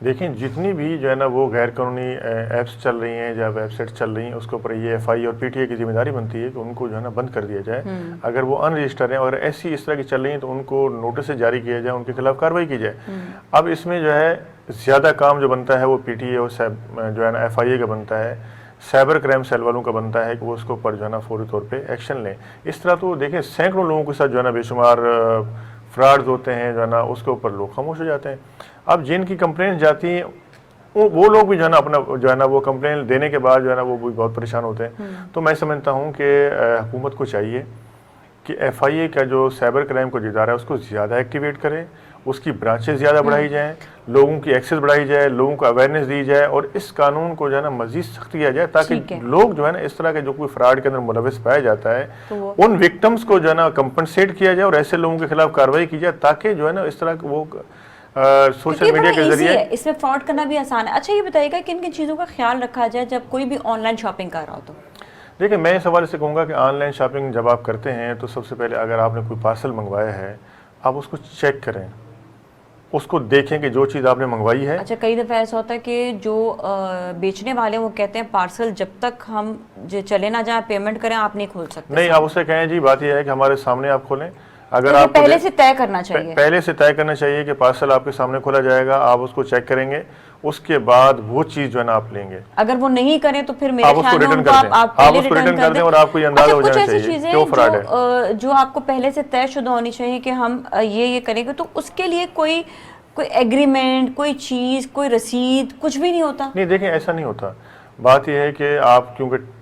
دیکھیں جتنی بھی جو ہے نا وہ غیر قانونی ایپس چل رہی ہیں یا ویب سائٹ چل رہی ہیں، اس کے اوپر یہ ایف آئی اور پی ٹی اے کی ذمہ داری بنتی ہے کہ ان کو جو ہے نا بند کر دیا جائے. اگر وہ ان رجسٹر ہیں اور ایسی اس طرح کی چل رہی ہیں تو ان کو نوٹس جاری کیا جائے، ان کے خلاف کارروائی کی جائے. اب اس میں جو ہے زیادہ کام جو بنتا ہے وہ پی ٹی اے اور جو ہے نا ایف آئی اے کا بنتا ہے، سائبر کرائم سیل والوں کا بنتا ہے کہ وہ اس کے اوپر جو ہے نا فوری طور پہ ایکشن لیں. اس طرح تو دیکھیں سینکڑوں لوگوں کے ساتھ جو ہے نا بے شمار فراڈز ہوتے ہیں جو ہے نا، اس کے اوپر لوگ خاموش ہو جاتے ہیں. اب جن کی کمپلین جاتی ہیں وہ لوگ بھی جو ہے نا اپنا جو ہے نا وہ کمپلین دینے کے بعد جو ہے نا وہ بھی بہت پریشان ہوتے ہیں. تو میں سمجھتا ہوں کہ حکومت کو چاہیے کہ ایف آئی اے کا جو سائبر کرائم کا جو ادارہ ہے اس کو زیادہ ایکٹیویٹ کرے، اس کی برانچیں زیادہ بڑھائی جائیں، لوگوں کی ایکسیس بڑھائی جائے، لوگوں کو اویئرنیس دی جائے، اور اس قانون کو جو ہے نا مزید سخت کیا جائے تاکہ لوگ جو ہے نا اس طرح کے جو کوئی فراڈ کے اندر ملوث پایا جاتا ہے ان وکٹمز کو جو ہے نا کمپنسیٹ کیا جائے اور ایسے لوگوں کے خلاف کارروائی کی جائے تاکہ جو ہے نا اس طرح وہ سوشل میڈیا کے ذریعے اس میں فراڈ کرنا بھی آسان ہے. اچھا یہ بتائیے گا کہ ان چیزوں کا خیال رکھا جائے جب کوئی بھی آن لائن شاپنگ کر رہا ہو تو؟ دیکھیں میں اس حوالے سے کہوں گا کہ آن لائن شاپنگ جب آپ کرتے ہیں تو سب سے پہلے اگر آپ نے کوئی پارسل منگوایا ہے آپ اس کو چیک کریں، اس کو دیکھیں کہ جو چیز آپ نے منگوائی ہے. اچھا کئی دفعہ ایسا ہوتا ہے کہ جو بیچنے والے وہ کہتے ہیں پارسل جب تک ہم چلے نہ جائیں پیمنٹ کریں آپ نہیں کھول سکتے. نہیں، آپ اسے کہیں جی بات یہ ہے کہ ہمارے سامنے آپ کھولیں. اگر آپ پہلے سے طے کرنا چاہیے، پہلے سے طے کرنا چاہیے کہ پارسل آپ کے سامنے کھولا جائے گا، آپ اس کو چیک کریں گے، اس کے بعد وہ چیز جو ہے نا آپ لیں گے. اگر وہ نہیں کریں تو پھر میرے آپ اس کو ریٹرن کر دیں، آپ اس کو ریٹرن کر دیں اور آپ کو یہ اندازہ ہو جانا چاہیے کہ وہ فراڈ ہے. جو آپ کو پہلے سے طے شدہ ہونی چاہیے کہ ہم یہ کریں گے، تو اس کے لیے کوئی ایگریمنٹ، کوئی چیز، کوئی رسید، کچھ بھی نہیں ہوتا؟ نہیں دیکھیں ایسا نہیں ہوتا. بات یہ ہے کہ آپ کیونکہ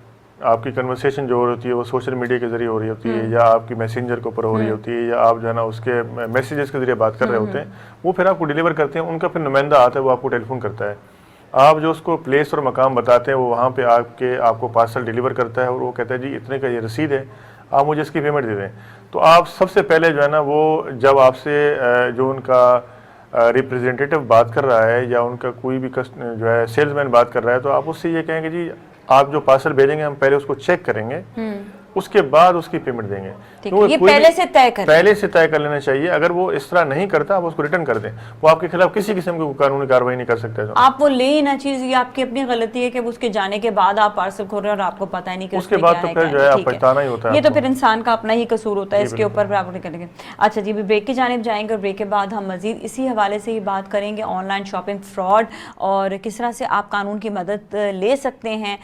آپ کی کنورسیشن جو ہوتی ہے وہ سوشل میڈیا کے ذریعے ہو رہی ہوتی ہے یا آپ کی میسنجر کے اوپر ہو رہی ہوتی ہے یا آپ جو ہے نا اس کے میسیجز کے ذریعے بات کر رہے ہوتے ہیں، وہ پھر آپ کو ڈیلیور کرتے ہیں. ان کا پھر نمائندہ آتا ہے، وہ آپ کو ٹیلی فون کرتا ہے. آپ جو اس کو پلیس اور مقام بتاتے ہیں وہ وہاں پہ آپ کو پارسل ڈیلیور کرتا ہے اور وہ کہتا ہے جی اتنے کا یہ رسید ہے، آپ مجھے اس کی پیمنٹ دے دیں. تو آپ سب سے پہلے جو ہے نا وہ جب آپ سے جو ان کا ریپریزنٹیٹیو بات کر رہا ہے یا ان کا کوئی بھی جو ہے سیلز مین بات کر رہا ہے تو آپ اس سے یہ کہیں گے جی آپ جو پارسل بھیجیں گے ہم پہلے اس کو چیک کریں گے، اس کے بعد اس کی پیمنٹ دیں گے. یہ پہلے سے طے کر لینا چاہیے. اگر وہ اس طرح نہیں کرتا آپ اس کو ریٹرن کر دیں، وہ آپ کے خلاف کسی قسم کی قانونی کارروائی نہیں کر سکتے. آپ وہ لے ہی نہ چیز، یہ آپ کی اپنی غلطی ہے کہ اس کے جانے کے بعد آپ پارسل کھول رہے ہیں اور آپ کو پتہ ہی نہیں کہ اس کے بعد تو پھر جو ہے آپ پچھتانا ہی ہوتا ہے. یہ تو پھر انسان کا اپنا ہی قصور ہوتا ہے، اس کے اوپر پھر آپ نہیں کریں گے. اچھا جی بریک کی جانب جائیں گے اور بریک کے بعد ہم مزید اسی حوالے سے ہی بات کریں گے آن لائن شاپنگ فراڈ اور کس طرح سے آپ قانون کی مدد لے سکتے ہیں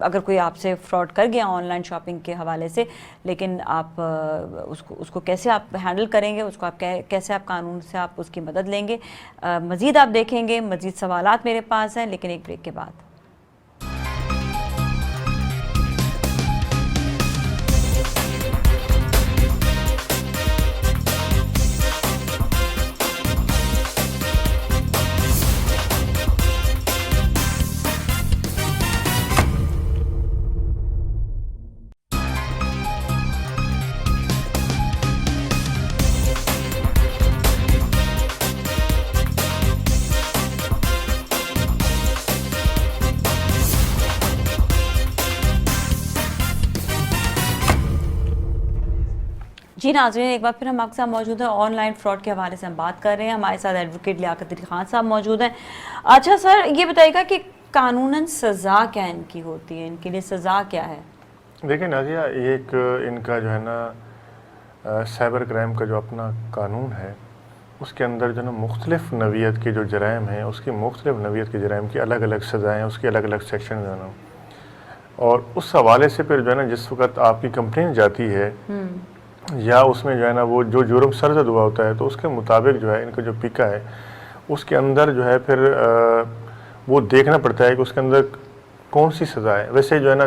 اگر کوئی آپ سے فراڈ کر گیا آن لائن شاپنگ کے حوالے سے، لیکن آپ اس کو کیسے آپ ہینڈل کریں گے، اس کو آپ کیسے آپ قانون سے آپ اس کی مدد لیں گے. مزید آپ دیکھیں گے، مزید سوالات میرے پاس ہیں لیکن ایک بریک کے بعد. جی ناظرین ایک بار پھر ہم آپ کے ساتھ موجود ہیں، آن لائن فراڈ کے حوالے سے ہم بات کر رہے ہیں. ہمارے ساتھ ایڈوکیٹ لیاقت علی خان صاحب موجود ہیں. اچھا سر یہ بتائیے گا کہ قانوناً سزا کیا ان کی ہوتی ہے، ان کے لیے سزا کیا ہے؟ دیکھیں نازیہ، ایک ان کا جو ہے نا سائبر کرائم کا جو اپنا قانون ہے اس کے اندر جو ہے نا مختلف نوعیت کے جو جرائم ہیں، اس کی مختلف نوعیت کے جرائم کی الگ الگ سزائیں، اس کی الگ الگ سیکشن جو ہے نا، اور اس حوالے سے پھر جو ہے نا جس وقت آپ کی کمپلین جاتی ہے یا اس میں جو ہے نا وہ جو جرم سرزد ہوا ہوتا ہے تو اس کے مطابق جو ہے ان کا جو پکا ہے اس کے اندر جو ہے پھر وہ دیکھنا پڑتا ہے کہ اس کے اندر کون سی سزا ہے. ویسے جو ہے نا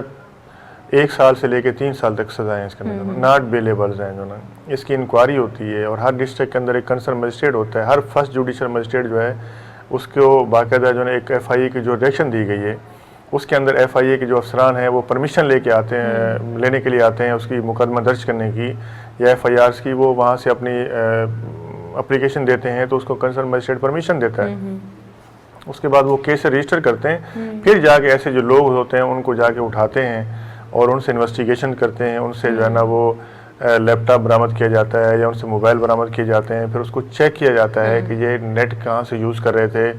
1 سال سے لے کے 3 سال تک سزائیں اس کے اندر ناٹ بیلیبلز ہیں جو نا. اس کی انکوائری ہوتی ہے اور ہر ڈسٹرکٹ کے اندر ایک کنسرن مجسٹریٹ ہوتا ہے. ہر فرسٹ جوڈیشل مجسٹریٹ جو ہے اس کو باقاعدہ جو ہے نا ایک ایف آئی اے کی جو ڈائریکشن دی گئی ہے اس کے اندر ایف آئی اے کے جو افسران ہیں وہ پرمیشن لے کے آتے ہیں، لینے کے لیے آتے ہیں اس کی مقدمہ درج کرنے کی یا ایف آئی آرز کی. وہ وہاں سے اپنی اپلیکیشن دیتے ہیں تو اس کو کنسرن مجسٹریٹ پرمیشن دیتا ہے. اس کے بعد وہ کیس رجسٹر کرتے ہیں، پھر جا کے ایسے جو لوگ ہوتے ہیں ان کو جا کے اٹھاتے ہیں اور ان سے انویسٹیگیشن کرتے ہیں، ان سے جو ہے نا وہ لیپ ٹاپ برآمد کیا جاتا ہے یا ان سے موبائل برآمد کیے جاتے ہیں، پھر اس کو چیک کیا جاتا ہے کہ یہ نیٹ کہاں سے یوز کر رہے تھے،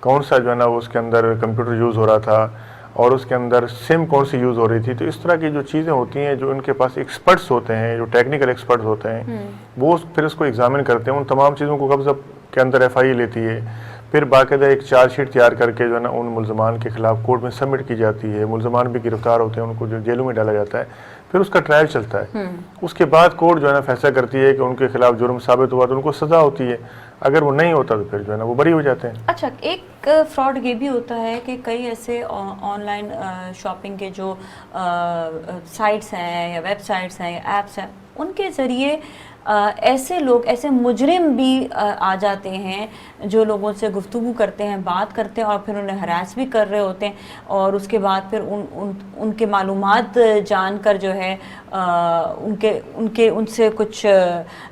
کون سا جو ہے نا وہ اس کے اندر کمپیوٹر یوز ہو رہا تھا اور اس کے اندر سم کون سی یوز ہو رہی تھی. تو اس طرح کی جو چیزیں ہوتی ہیں، جو ان کے پاس ایکسپرٹس ہوتے ہیں، جو ٹیکنیکل ایکسپرٹس ہوتے ہیں، وہ پھر اس کو ایگزامن کرتے ہیں. ان تمام چیزوں کو قبضہ کے اندر ایف آئی لیتی ہے. پھر باقاعدہ ایک چارج شیٹ تیار کر کے جو ہے نا ان ملزمان کے خلاف کورٹ میں سبمٹ کی جاتی ہے. ملزمان بھی گرفتار ہوتے ہیں، ان کو جو جیلوں میں ڈالا جاتا ہے. پھر اس کا ٹرائل چلتا ہے. اس کے بعد کورٹ جو ہے نا فیصلہ کرتی ہے کہ ان کے خلاف جرم ثابت ہوا تو ان کو سزا ہوتی ہے، اگر وہ نہیں ہوتا تو پھر جو ہے نا وہ بری ہو جاتے ہیں. اچھا، ایک فراڈ یہ بھی ہوتا ہے کہ کئی ایسے آن لائن شاپنگ کے جو سائٹس ہیں یا ویب سائٹس ہیں یا ایپس ہیں، ان کے ذریعے ایسے لوگ، ایسے مجرم بھی آ جاتے ہیں جو لوگوں سے گفتگو کرتے ہیں، بات کرتے ہیں اور پھر انہیں ہراس بھی کر رہے ہوتے ہیں، اور اس کے بعد پھر ان کے معلومات جان کر جو ہے ان سے کچھ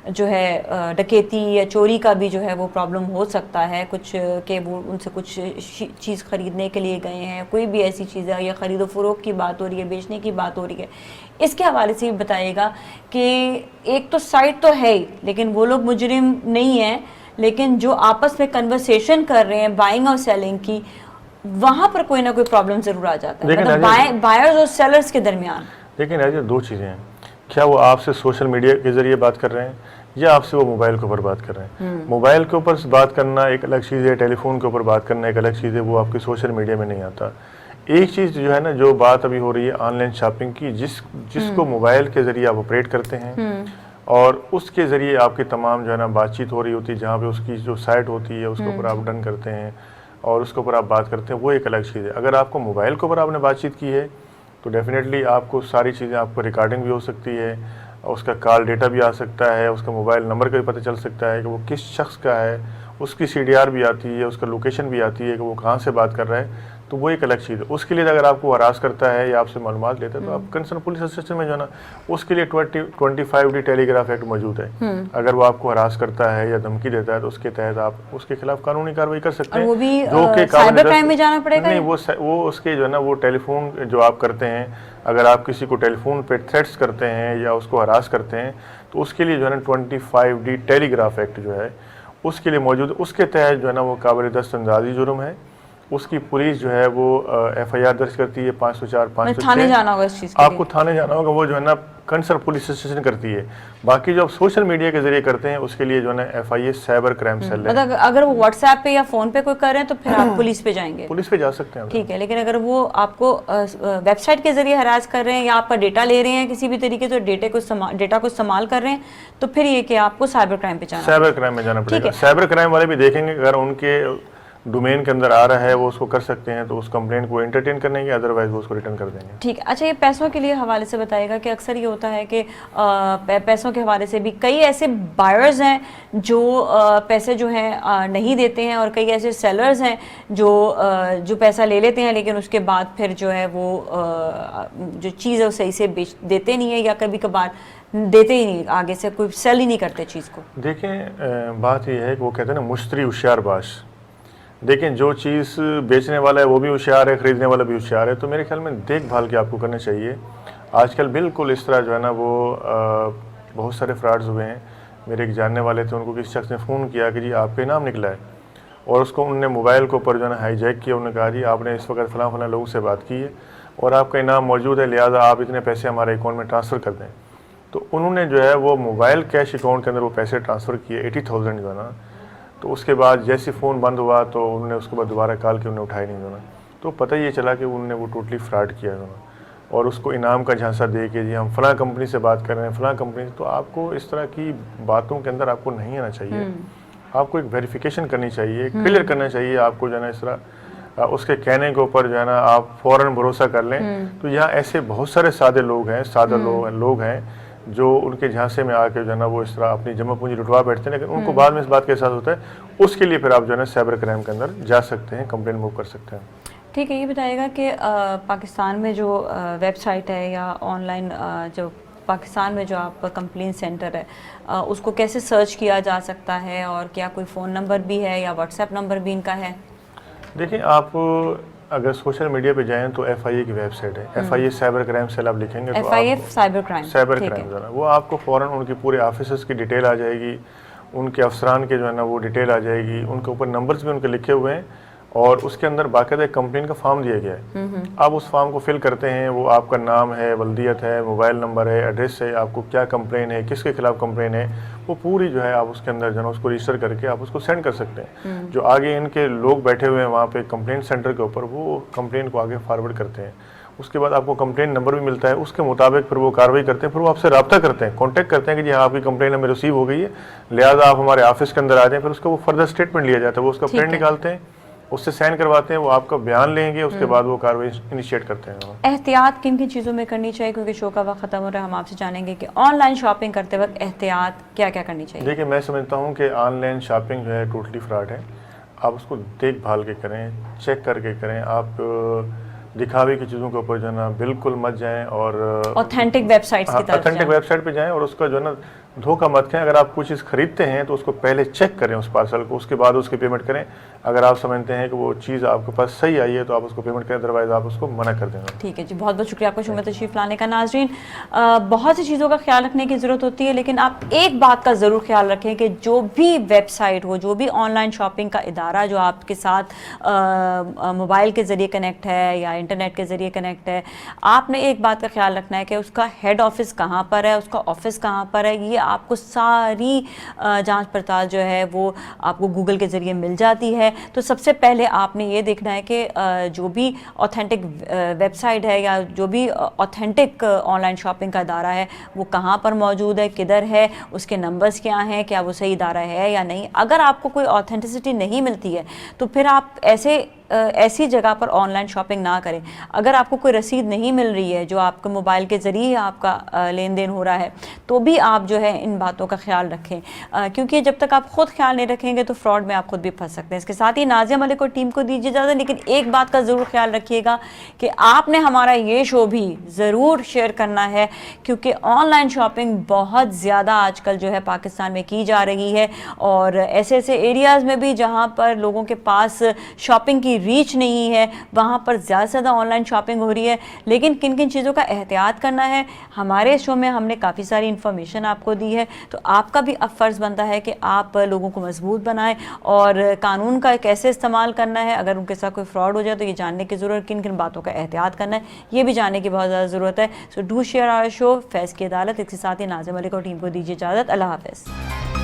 جو ہے ڈکیتی یا چوری کا بھی جو ہے وہ پرابلم ہو سکتا ہے. کچھ کہ وہ ان سے کچھ چیز خریدنے کے لیے گئے ہیں، کوئی بھی ایسی چیز ہے یا خرید و فروخت کی بات ہو رہی ہے، بیچنے کی بات ہو رہی ہے. اس کے حوالے سے بھی بتائیے گا کہ ایک تو سائٹ تو ہے ہی، لیکن وہ لوگ مجرم نہیں ہیں، لیکن جو آپس میں کنورسیشن کر رہے ہیں بائنگ اور سیلنگ کی، وہاں پر کوئی نہ کوئی پرابلم ضرور آ جاتا ہے، مطلب بائرز اور سیلرز کے درمیان. لیکن ایسے دو چیزیں ہیں، کیا وہ آپ سے سوشل میڈیا کے ذریعے بات کر رہے ہیں یا آپ سے وہ موبائل کے اوپر بات کر رہے ہیں. موبائل کے اوپر بات کرنا ایک الگ چیز ہے، ٹیلی فون کے اوپر بات کرنا ایک الگ چیز ہے، وہ آپ کی سوشل میڈیا میں نہیں آتا. ایک چیز جو ہے نا، جو بات ابھی ہو رہی ہے آن لائن شاپنگ کی، جس کو موبائل کے ذریعے آپ آپریٹ کرتے ہیں اور اس کے ذریعے آپ کی تمام جو ہے نا بات چیت ہو رہی ہوتی ہے، جہاں پہ اس کی جو سائٹ ہوتی ہے اس کے اوپر آپ ڈن کرتے ہیں اور اس کے اوپر آپ بات کرتے ہیں، وہ ایک الگ چیز ہے. اگر آپ کو موبائل کے اوپر آپ نے بات چیت کی ہے تو ڈیفینیٹلی آپ کو ساری چیزیں، آپ کو ریکارڈنگ بھی ہو سکتی ہے، اس کا کال ڈیٹا بھی آ سکتا ہے، اس کا موبائل نمبر کا بھی پتہ چل سکتا ہے کہ وہ کس شخص کا ہے، اس کی سی ڈی آر بھی آتی ہے، اس کا لوکیشن بھی آتی ہے کہ وہ کہاں سے بات کر رہا ہے. تو وہ ایک الگ چیز ہے. اس کے لیے اگر آپ کو ہراس کرتا ہے یا آپ سے معلومات لیتا ہے تو آپ کنسرن پولیس اسٹیشن میں جو ہے نا، اس کے لیے 25D ٹیلی گراف ایکٹ موجود ہے. اگر وہ آپ کو ہراس کرتا ہے یا دھمکی دیتا ہے تو اس کے تحت آپ اس کے خلاف قانونی کارروائی کر سکتے ہیں. وہ بھی سائبر کرائم میں جانا پڑے گا؟ نہیں، وہ اس کے جو ہے نا وہ ٹیلی فون جو آپ کرتے ہیں، اگر آپ کسی کو ٹیلی فون پہ تھریٹس کرتے ہیں یا اس کو ہراس کرتے ہیں تو اس کے لیے جو ہے نا 25D ٹیلی گراف ایکٹ جو ہے اس کے لیے موجود ہے. اس کے تحت جو ہے نا وہ قابل دست اندازی جرم ہے. اس کی پولیس جو ہے وہ ایف آئی آر درج کرتی ہے 504 506. تھانے جانا ہوگا اس چیز کے لیے؟ آپ کو تھانے جانا ہوگا. وہ جو ہے نا کنسرن پولیس اسٹیشن کرتی ہے. باقی جو آپ سوشل میڈیا کے ذریعے کرتے ہیں اس کے لیے جو ہے نا F I A cyber crime cell ہے. مطلب اگر وہ واٹس ایپ پہ یا فون پہ کوئی کر رہے ہیں تو پھر آپ پولیس پہ جائیں گے؟ پولیس پہ جا سکتے ہیں. ٹھیک ہے، لیکن اگر وہ آپ کو ویب سائٹ کے ذریعے ہراس کر رہے ہیں یا آپ کا ڈیٹا لے رہے ہیں کسی بھی طریقے سے، ڈیٹا کو استعمال کر رہے ہیں، تو پھر یہ کہ آپ کو سائبر کرائم پہ جانا، سائبر کرائم میں جانا پڑے گا. سائبر کرائم والے بھی دیکھیں گے اگر ان کے ڈومین کے اندر آ رہا ہے وہ اس کو کر سکتے ہیں تو اس کمپلینٹ کو انٹرٹین کرنے گے، ادروائز وہ اس کو ریٹرن کر دیں گے. ٹھیک ہے. اچھا، یہ پیسوں کے لیے حوالے سے بتائے گا کہ اکثر یہ ہوتا ہے کہ پیسوں کے حوالے سے بھی کئی ایسے بائرز ہیں جو پیسے جو ہیں نہیں دیتے ہیں، اور کئی ایسے سیلرز ہیں جو پیسہ لے لیتے ہیں لیکن اس کے بعد پھر جو ہے وہ جو چیز ہے وہ صحیح سے بیچ دیتے نہیں ہیں، یا کبھی کبھار دیتے ہی نہیں، آگے سے کوئی سیل ہی نہیں کرتے چیز کو. دیکھیں بات یہ ہے کہ وہ کہتے ہیں نا مشتری ہوشیار باش. دیکھیں جو چیز بیچنے والا ہے وہ بھی ہوشیار ہے، خریدنے والا بھی ہوشیار ہے. تو میرے خیال میں دیکھ بھال کے آپ کو کرنا چاہیے. آج کل بالکل اس طرح جو ہے نا وہ بہت سارے فراڈز ہوئے ہیں. میرے ایک جاننے والے تھے، ان کو کسی شخص نے فون کیا کہ جی آپ کا انعام نکلا ہے، اور اس کو انہوں نے موبائل کے اوپر جو ہے نا ہائی جیک کیا. انہوں نے کہا جی آپ نے اس وقت فلاں فلاں لوگوں سے بات کی ہے اور آپ کا انعام موجود ہے، لہٰذا آپ اتنے پیسے ہمارے اکاؤنٹ میں ٹرانسفر کر دیں. تو انہوں نے جو ہے وہ موبائل کیش اکاؤنٹ کے اندر وہ پیسے ٹرانسفر کیے 80,000 جو ہے نا. تو اس کے بعد جیسے فون بند ہوا تو انہوں نے اس کے بعد دوبارہ کال کی، انہوں نے اٹھائی نہیں جو نا. تو پتہ یہ چلا کہ انہوں نے وہ ٹوٹلی فراڈ کیا جو نا، اور اس کو انعام کا جھانسا دے کے جی ہم فلاں کمپنی سے بات کر رہے ہیں، فلاں کمپنی سے. تو آپ کو اس طرح کی باتوں کے اندر آپ کو نہیں آنا چاہیے. آپ کو ایک ویریفیکیشن کرنی چاہیے، کلیئر کرنا چاہیے آپ کو جو ہے نا. اس طرح اس کے کہنے کے اوپر جو ہے نا آپ فوراً بھروسہ کر لیں. تو یہاں ایسے بہت سارے سادے لوگ ہیں جو ان کے جھانسے میں آ کے جو ہے نا وہ اس طرح اپنی جمع پونجی لٹوا بیٹھتے ہیں، لیکن ان کو بعد میں اس بات کا احساس ہوتا ہے. اس کے لیے پھر آپ جو ہے نا سائبر کرائم کے اندر جا سکتے ہیں، کمپلین موو کر سکتے ہیں. ٹھیک ہے. یہ بتائے گا کہ پاکستان میں جو ویب سائٹ ہے یا آن لائن جو پاکستان میں جو آپ کا کمپلین سینٹر ہے اس کو کیسے سرچ کیا جا سکتا ہے، اور کیا کوئی فون نمبر بھی ہے یا واٹس ایپ نمبر بھی ان کا ہے؟ دیکھیں آپ اگر سوشل میڈیا پہ جائیں تو FIA کی ویب سائٹ ہے, FIA سائبر کرائم سیل آپ لکھیں گے تو FIA سائبر کرائم وہ آپ کو فوراً ان کی پورے آفیسز کی ڈیٹیل آ جائے گی, ان کے افسران کے جو ہے نا وہ ڈیٹیل آ جائے گی, ان کے اوپر نمبرز بھی ان کے لکھے ہوئے ہیں, اور اس کے اندر باقاعدہ ایک کمپلین کا فارم دیا گیا ہے. آپ اس فارم کو فل کرتے ہیں, وہ آپ کا نام ہے, ولدیت ہے, موبائل نمبر ہے, ایڈریس ہے, آپ کو کیا کمپلین ہے, کس کے خلاف کمپلین ہے, وہ پوری جو ہے آپ اس کے اندر جو ہے نا اس کو رجسٹر کر کے آپ اس کو سینڈ کر سکتے ہیں. جو آگے ان کے لوگ بیٹھے ہوئے ہیں وہاں پہ کمپلین سینٹر کے اوپر, وہ کمپلین کو آگے فارورڈ کرتے ہیں. اس کے بعد آپ کو کمپلین نمبر بھی ملتا ہے, اس کے مطابق پھر وہ کارروائی کرتے ہیں, پھر وہ آپ سے رابطہ کرتے ہیں, کانٹیکٹ کرتے ہیں کہ جی ہاں آپ کی کمپلین ہمیں ریسیو ہو گئی ہے, لہٰذا آپ ہمارے آفس کے اندر آ جائیں. پھر اس کا وہ فردر اسٹیٹمنٹ لیا جاتا ہے, وہ اس کا پرنٹ نکالتے ہیں, اس سے سائن کرواتے ہیں, وہ آپ کا بیان لیں گے, اس کے بعد وہ کارروائی انیشیٹ کرتے ہیں. احتیاط کن کن چیزوں میں کرنی چاہیے, کیونکہ شو کا وقت ختم ہو رہا ہے, ہم آپ سے جانیں گے کہ آن لائن شاپنگ کرتے وقت احتیاط کیا کیا کرنی چاہیے؟ دیکھیں میں سمجھتا ہوں کہ آن لائن شاپنگ جو ہے ٹوٹلی فراڈ ہے. آپ اس کو دیکھ بھال کے کریں, چیک کر کے کریں. آپ دکھاوے کی چیزوں کے اوپر جو ہے نا بالکل مت جائیں, اور اوتھینٹک ویب سائٹس کی طرف اوتھینٹک ویب سائٹ پہ جائیں, اور اس کا جو ہے نا دھوکہ مت کھائیں. اگر آپ کوئی چیز خریدتے ہیں تو اس کو پہلے چیک کریں اس پارسل کو, اس کے بعد اس کی پیمنٹ کریں. اگر آپ سمجھتے ہیں کہ وہ چیز آپ کے پاس صحیح آئی ہے تو آپ اس کو پیمنٹ کریں, ادروائز آپ اس کو منع کر دیں. ٹھیک ہے جی, بہت بہت شکریہ آپ کا شو میں تشریف لانے کا. ناظرین, بہت سی چیزوں کا خیال رکھنے کی ضرورت ہوتی ہے, لیکن آپ ایک بات کا ضرور خیال رکھیں کہ جو بھی ویب سائٹ ہو, جو بھی آن لائن شاپنگ کا ادارہ جو آپ کے ساتھ موبائل کے ذریعے کنیکٹ ہے یا انٹرنیٹ کے ذریعے کنیکٹ ہے, آپ نے ایک بات کا خیال رکھنا ہے کہ اس کا ہیڈ آفس کہاں پر ہے, اس کا آفس کہاں پر ہے. یہ آپ کو ساری جانچ پڑتال جو ہے وہ آپ کو گوگل کے ذریعے مل جاتی ہے. تو سب سے پہلے آپ نے یہ دیکھنا ہے کہ جو بھی اوتھینٹک ویب سائٹ ہے یا جو بھی اوتھینٹک آن لائن شاپنگ کا ادارہ ہے وہ کہاں پر موجود ہے, کدھر ہے, اس کے نمبرز کیا ہیں, کیا وہ صحیح ادارہ ہے یا نہیں. اگر آپ کو کوئی اوتھینٹسٹی نہیں ملتی ہے تو پھر آپ ایسی جگہ پر آن لائن شاپنگ نہ کریں. اگر آپ کو کوئی رسید نہیں مل رہی ہے جو آپ کے موبائل کے ذریعے آپ کا لین دین ہو رہا ہے تو بھی آپ جو ہے ان باتوں کا خیال رکھیں, کیونکہ جب تک آپ خود خیال نہیں رکھیں گے تو فراڈ میں آپ خود بھی پھنس سکتے ہیں. اس کے ساتھ ہی نازیہ ملک اور ٹیم کو دیجیے اجازت, لیکن ایک بات کا ضرور خیال رکھیے گا کہ آپ نے ہمارا یہ شو بھی ضرور شیئر کرنا ہے, کیونکہ آن لائن شاپنگ بہت زیادہ آج کل جو ہے پاکستان میں کی جا رہی ہے, اور ایسے ایریاز میں بھی جہاں پر لوگوں کے پاس شاپنگ کی ریچ نہیں ہے وہاں پر زیادہ سے زیادہ آن لائن شاپنگ ہو رہی ہے. لیکن کن کن چیزوں کا احتیاط کرنا ہے, ہمارے شو میں ہم نے کافی ساری انفارمیشن آپ کو دی ہے, تو آپ کا بھی اب فرض بنتا ہے کہ آپ لوگوں کو مضبوط بنائیں اور قانون کا کیسے استعمال کرنا ہے. اگر ان کے ساتھ کوئی فراڈ ہو جائے تو یہ جاننے کی ضرورت, کن کن باتوں کا احتیاط کرنا ہے یہ بھی جاننے کی بہت زیادہ ضرورت ہے. سو ڈو شیئر آور شو فیض کی عدالت. اس کے ساتھ ہی نازیہ ملک اور ٹیم کو دیجیے اجازت. اللہ حافظ.